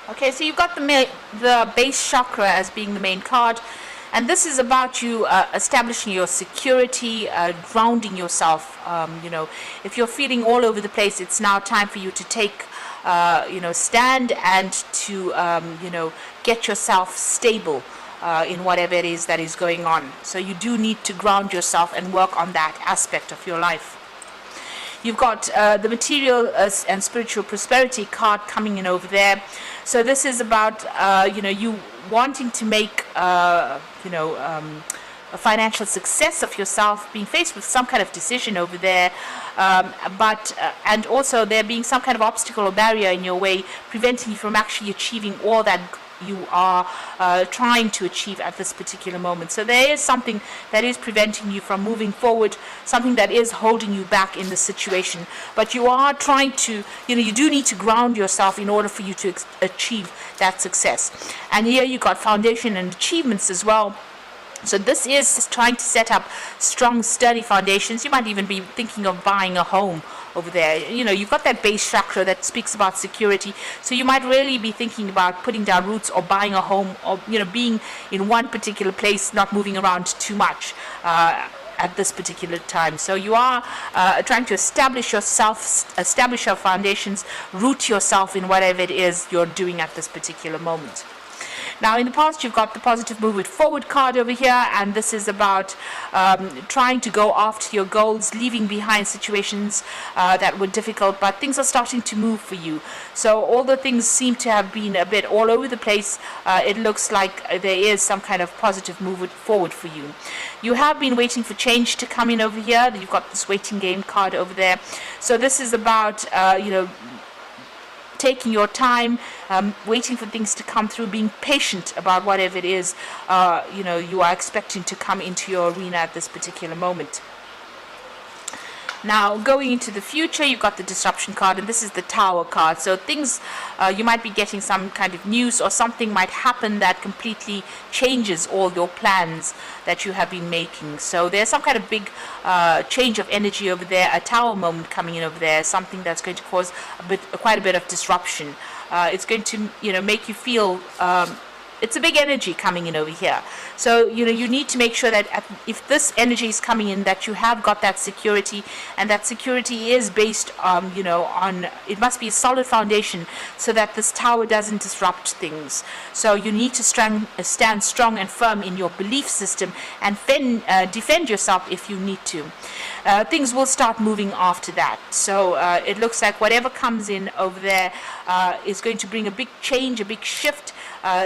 Okay, so you've got the base chakra as being the main card, and this is about you establishing your security, grounding yourself. If you're feeling all over the place, it's now time for you to take, stand and to, get yourself stable in whatever it is that is going on. So you do need to ground yourself and work on that aspect of your life. You've got the material and spiritual prosperity card coming in over there. So this is about, you wanting to make, a financial success of yourself, being faced with some kind of decision over there, and also there being some kind of obstacle or barrier in your way, preventing you from actually achieving all that you are trying to achieve at this particular moment. So there is something that is preventing you from moving forward, something that is holding you back in the situation. But you are trying to, you do need to ground yourself in order for you to achieve that success. And here you got foundation and achievements as well. So this is trying to set up strong, sturdy foundations. You might even be thinking of buying a home over there. You've got that base chakra that speaks about security. So you might really be thinking about putting down roots or buying a home, or, being in one particular place, not moving around too much at this particular time. So you are trying to establish yourself, establish your foundations, root yourself in whatever it is you're doing at this particular moment. Now, in the past, you've got the positive move it forward card over here, and this is about trying to go after your goals, leaving behind situations that were difficult, but things are starting to move for you. So although things seem to have been a bit all over the place, it looks like there is some kind of positive move it forward for you. You have been waiting for change to come in over here. You've got this waiting game card over there. So this is about, taking your time, waiting for things to come through, being patient about whatever it is you are expecting to come into your arena at this particular moment. Now, going into the future, you've got the disruption card, and this is the tower card. So things, you might be getting some kind of news, or something might happen that completely changes all your plans that you have been making. So there's some kind of big change of energy over there, a tower moment coming in over there, something that's going to cause quite a bit of disruption. It's going to, make you feel it's a big energy coming in over here. So, you need to make sure that if this energy is coming in, that you have got that security, and that security is based, on, it must be a solid foundation so that this tower doesn't disrupt things. So you need to stand strong and firm in your belief system and defend yourself if you need to. Things will start moving after that. So it looks like whatever comes in over there is going to bring a big change, a big shift.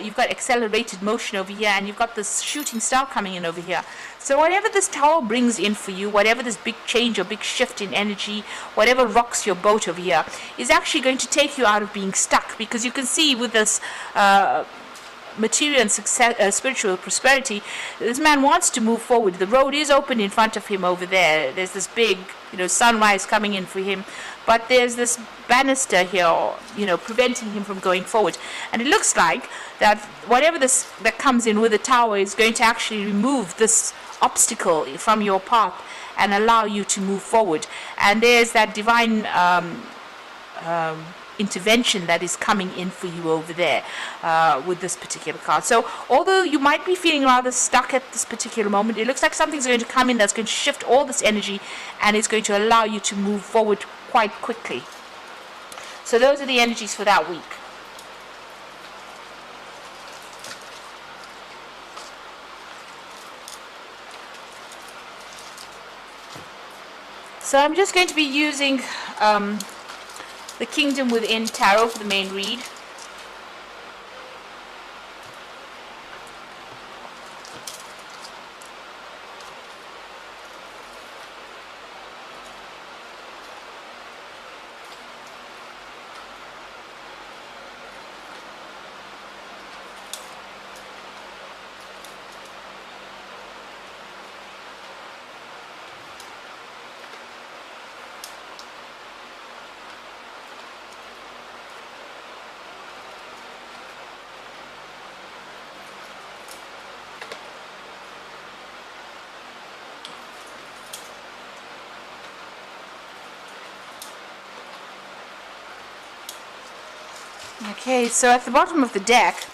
You've got accelerated motion over here, and you've got this shooting star coming in over here. So whatever this tower brings in for you, whatever this big change or big shift in energy, whatever rocks your boat over here, is actually going to take you out of being stuck. Because you can see with this material and success, spiritual prosperity, this man wants to move forward. The road is open in front of him over there. There's this big, sunrise coming in for him, but there's this banister here, preventing him from going forward. And it looks like that whatever that comes in with the tower is going to actually remove this obstacle from your path and allow you to move forward. And there's that divine intervention that is coming in for you over there with this particular card. So although you might be feeling rather stuck at this particular moment, it looks like something's going to come in that's going to shift all this energy, and it's going to allow you to move forward quite quickly. So those are the energies for that week. So I'm just going to be using the Kingdom Within Tarot for the main read. Okay, so at the bottom of the deck,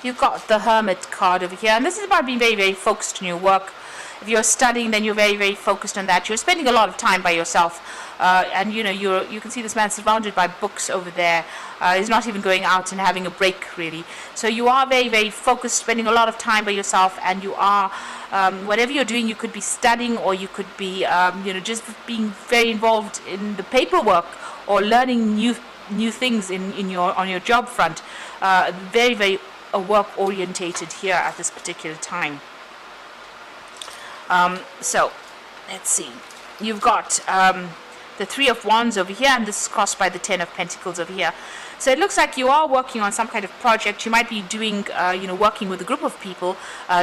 you've got the Hermit card over here, and this is about being very, very focused on your work. If you're studying, then you're very, very focused on that. You're spending a lot of time by yourself, and you can see this man surrounded by books over there. He's not even going out and having a break, really. So you are very, very focused, spending a lot of time by yourself, and you are, whatever you're doing, you could be studying, or you could be, just being very involved in the paperwork or learning new things on your job front. Very, very work orientated here at this particular time. So let's see, you've got the Three of Wands over here, and this is crossed by the Ten of Pentacles over here. So it looks like you are working on some kind of project. You might be doing working with a group of people,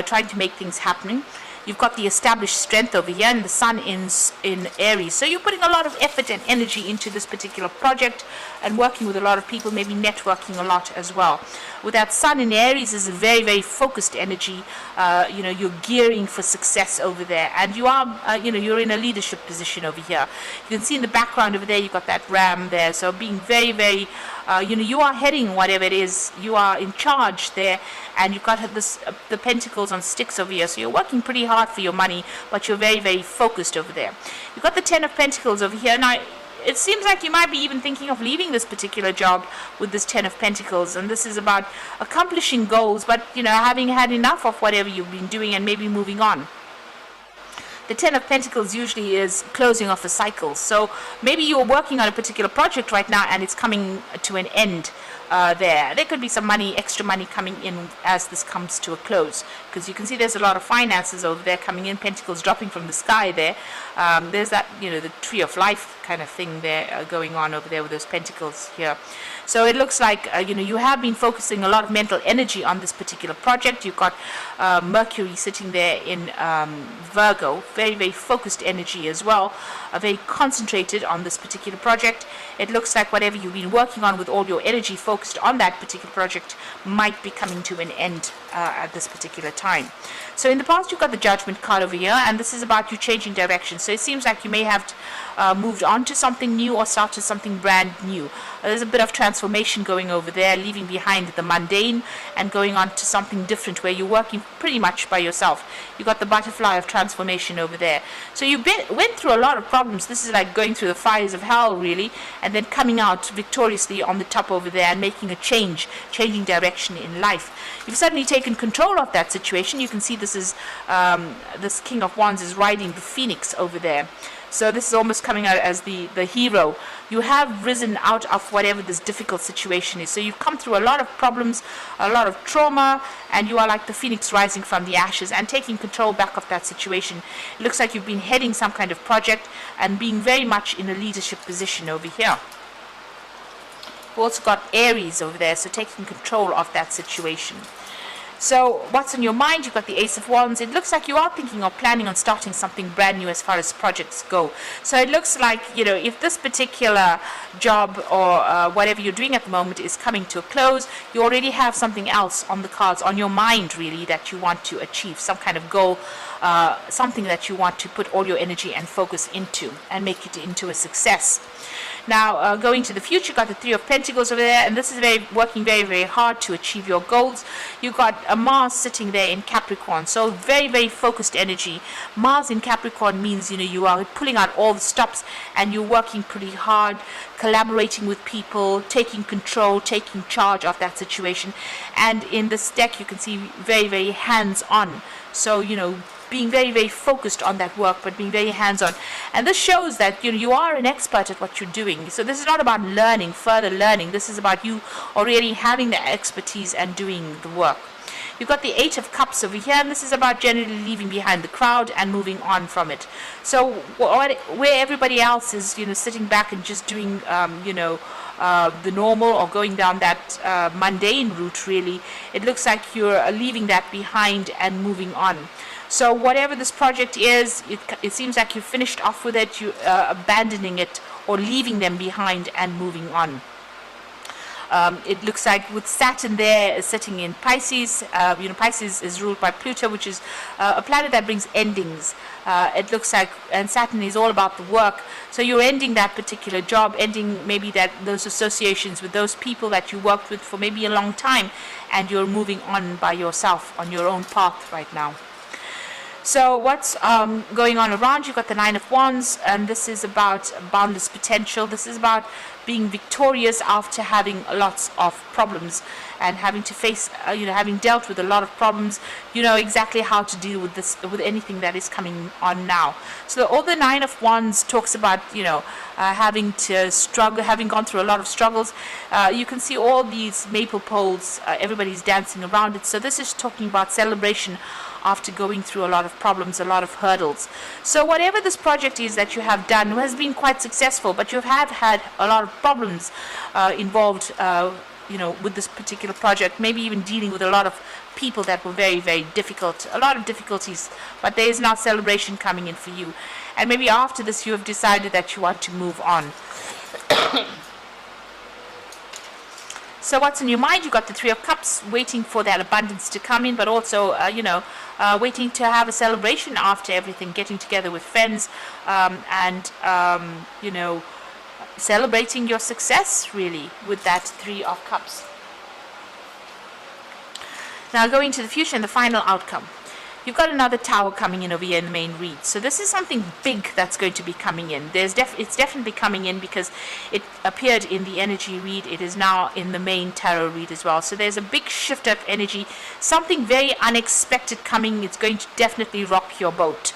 trying to make things happen. You've got the established strength over here, and the Sun in Aries. So you're putting a lot of effort and energy into this particular project and working with a lot of people, maybe networking a lot as well. With that Sun in Aries is a very, very focused energy. You're gearing for success over there, and you are, you're in a leadership position over here. You can see in the background over there, you've got that ram there. So being very, very, you are heading whatever it is. You are in charge there, and you've got the Pentacles on sticks over here. So you're working pretty hard for your money, but you're very, very focused over there. You've got the Ten of Pentacles over here. Now, it seems like you might be even thinking of leaving this particular job with this Ten of Pentacles, and this is about accomplishing goals, but having had enough of whatever you've been doing and maybe moving on. The Ten of Pentacles usually is closing off a cycle. So maybe you're working on a particular project right now and it's coming to an end there. There could be some money, extra money coming in as this comes to a close, because you can see there's a lot of finances over there coming in, pentacles dropping from the sky there. There's that, the tree of life kind of thing there going on over there with those pentacles here. So it looks like, you have been focusing a lot of mental energy on this particular project. You've got Mercury sitting there in Virgo, very, very focused energy as well, very concentrated on this particular project. It looks like whatever you've been working on with all your energy focused on that particular project might be coming to an end at this particular time. So in the past, you've got the Judgment card over here, and this is about you changing direction. So it seems like you may have moved on to something new or started something brand new. There's a bit of transformation going over there, leaving behind the mundane and going on to something different where you're working pretty much by yourself. You've got the butterfly of transformation over there. So you went through a lot of problems. This is like going through the fires of hell, really, and then coming out victoriously on the top over there and making a changing direction in life. You've suddenly taken control of that situation. You can see this is this King of Wands is riding the phoenix over there. So this is almost coming out as the hero. You have risen out of whatever this difficult situation is. So you've come through a lot of problems, a lot of trauma, and you are like the phoenix rising from the ashes and taking control back of that situation. It looks like you've been heading some kind of project and being very much in a leadership position over here. We've also got Aries over there, so taking control of that situation. So what's on your mind? You've got the Ace of Wands. It looks like you are thinking or planning on starting something brand new as far as projects go. So it looks like, if this particular job or whatever you're doing at the moment is coming to a close, you already have something else on the cards, on your mind really, that you want to achieve, some kind of goal, something that you want to put all your energy and focus into and make it into a success. Now, going to the future, you've got the Three of Pentacles over there, and this is working very, very hard to achieve your goals. You've got a Mars sitting there in Capricorn, so very, very focused energy. Mars in Capricorn means, you are pulling out all the stops, and you're working pretty hard, collaborating with people, taking control, taking charge of that situation. And in this deck, you can see very, very hands-on. So, being very, very focused on that work, but being very hands-on. And this shows that you are an expert at what you're doing. So this is not about learning, further learning. This is about you already having the expertise and doing the work. You've got the Eight of Cups over here, and this is about generally leaving behind the crowd and moving on from it. So where everybody else is, sitting back and just doing, the normal or going down that mundane route, really, it looks like you're leaving that behind and moving on. So whatever this project is, it seems like you finished off with it, you abandoning it or leaving them behind and moving on. It looks like with Saturn there sitting in Pisces, Pisces is ruled by Pluto, which is a planet that brings endings. It looks like, and Saturn is all about the work. So you're ending that particular job, ending maybe those associations with those people that you worked with for maybe a long time, and you're moving on by yourself on your own path right now. So what's going on around? You've got the Nine of Wands, and this is about boundless potential. This is about being victorious after having lots of problems and having to face, having dealt with a lot of problems. You know exactly how to deal with this, with anything that is coming on now. So all the Nine of Wands talks about, having to struggle, having gone through a lot of struggles. You can see all these maple poles, everybody's dancing around it. So this is talking about celebration after going through a lot of problems, a lot of hurdles. So whatever this project is that you have done has been quite successful, but you have had a lot of problems involved, with this particular project, maybe even dealing with a lot of people that were very, very difficult, a lot of difficulties, but there is now celebration coming in for you. And maybe after this you have decided that you want to move on. So what's in your mind? You've got the Three of Cups, waiting for that abundance to come in, but also, waiting to have a celebration after everything, getting together with friends, celebrating your success, really, with that Three of Cups. Now going to the future and the final outcome. You've got another Tower coming in over here in the main read. So this is something big that's going to be coming in. It's definitely coming in because it appeared in the energy read. It is now in the main tarot read as well. So there's a big shift of energy, something very unexpected coming. It's going to definitely rock your boat.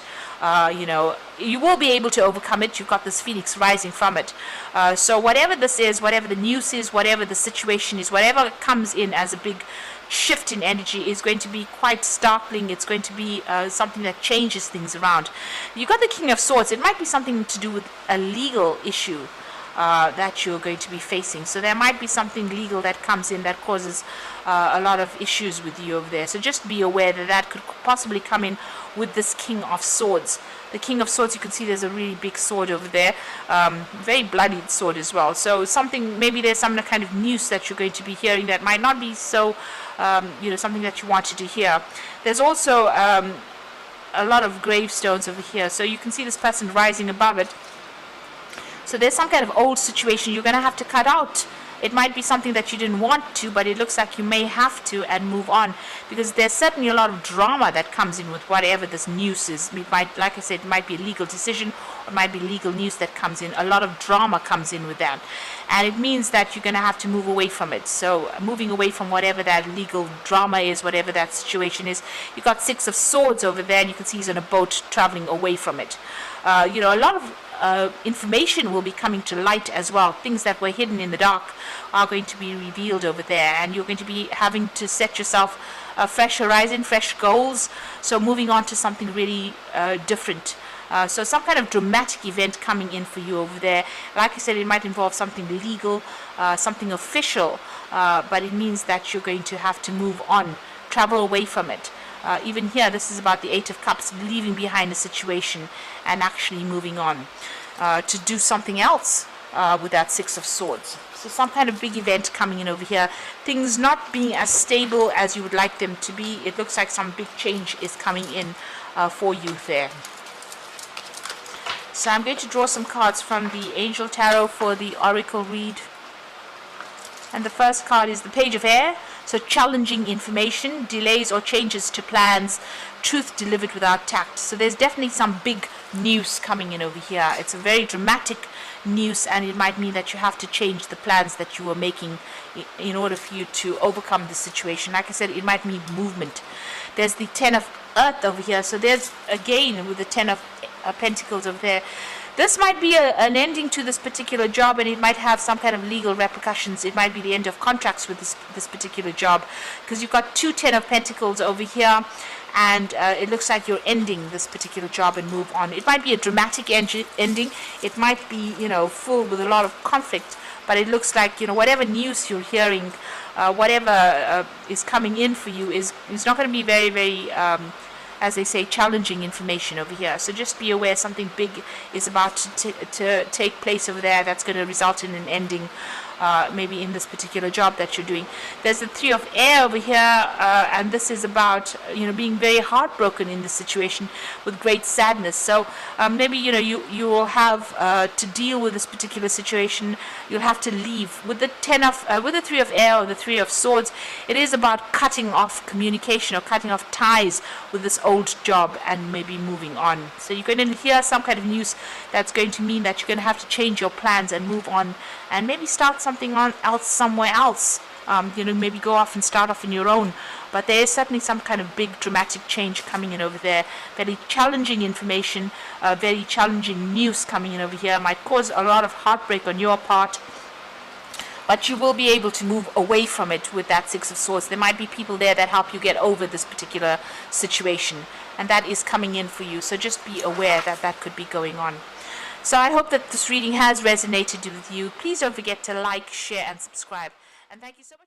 You will be able to overcome it. You've got this phoenix rising from it. So whatever this is, whatever the news is, whatever the situation is, whatever comes in as a big shift in energy is going to be quite startling. It's going to be something that changes things around. You've got the King of Swords. It might be something to do with a legal issue that you're going to be facing. So there might be something legal that comes in that causes a lot of issues with you over there. So just be aware that could possibly come in with this King of Swords. The King of Swords, you can see there's a really big sword over there, very bloodied sword as well. So maybe there's some kind of news that you're going to be hearing that might not be so, something that you wanted to hear. There's also a lot of gravestones over here. So you can see this person rising above it. So there's some kind of old situation you're going to have to cut out. It might be something that you didn't want to, but it looks like you may have to and move on, because there's certainly a lot of drama that comes in with whatever this news is. Like I said, it might be a legal decision, or it might be legal news that comes in. A lot of drama comes in with that, and it means that you're going to have to move away from it. So moving away from whatever that legal drama is, whatever that situation is. You've got Six of Swords over there, and you can see he's on a boat traveling away from it. A lot of information will be coming to light as well. Things that were hidden in the dark are going to be revealed over there, and you're going to be having to set yourself a fresh horizon, fresh goals. So moving on to something really different. So some kind of dramatic event coming in for you over there. Like I said, it might involve something legal, something official, but it means that you're going to have to move on, travel away from it. Even here, this is about the Eight of Cups, leaving behind a situation and actually moving on to do something else with that Six of Swords. So some kind of big event coming in over here. Things not being as stable as you would like them to be. It looks like some big change is coming in for you there. So I'm going to draw some cards from the Angel Tarot for the Oracle read. And the first card is the Page of Air. So challenging information, delays or changes to plans, truth delivered without tact. So there's definitely some big news coming in over here. It's a very dramatic news, and it might mean that you have to change the plans that you were making in order for you to overcome the situation. Like I said, it might mean movement. There's the Ten of Earth over here. So there's, again, with the Ten of Pentacles over there. This might be an ending to this particular job, and it might have some kind of legal repercussions. It might be the end of contracts with this particular job, because you've got two Ten of Pentacles over here, and it looks like you're ending this particular job and move on. It might be a dramatic ending. It might be, full with a lot of conflict, but it looks like, whatever news you're hearing, whatever is coming in for you is not going to be very, very as they say, challenging information over here. So just be aware something big is about to take place over there that's going to result in an ending maybe in this particular job that you're doing. There's the Three of Air over here, and this is about being very heartbroken in this situation with great sadness. So maybe you will have to deal with this particular situation. You'll have to leave. With the with the Three of Air or the Three of Swords, it is about cutting off communication or cutting off ties with this old job and maybe moving on. So you're going to hear some kind of news that's going to mean that you're going to have to change your plans and move on and maybe start something else somewhere else. Maybe go off and start off on your own. But there is certainly some kind of big dramatic change coming in over there. Very challenging information, very challenging news coming in over here. Might cause a lot of heartbreak on your part. But you will be able to move away from it with that Six of Swords. There might be people there that help you get over this particular situation. And that is coming in for you. So just be aware that that could be going on. So I hope that this reading has resonated with you. Please don't forget to like, share, and subscribe. And thank you so much.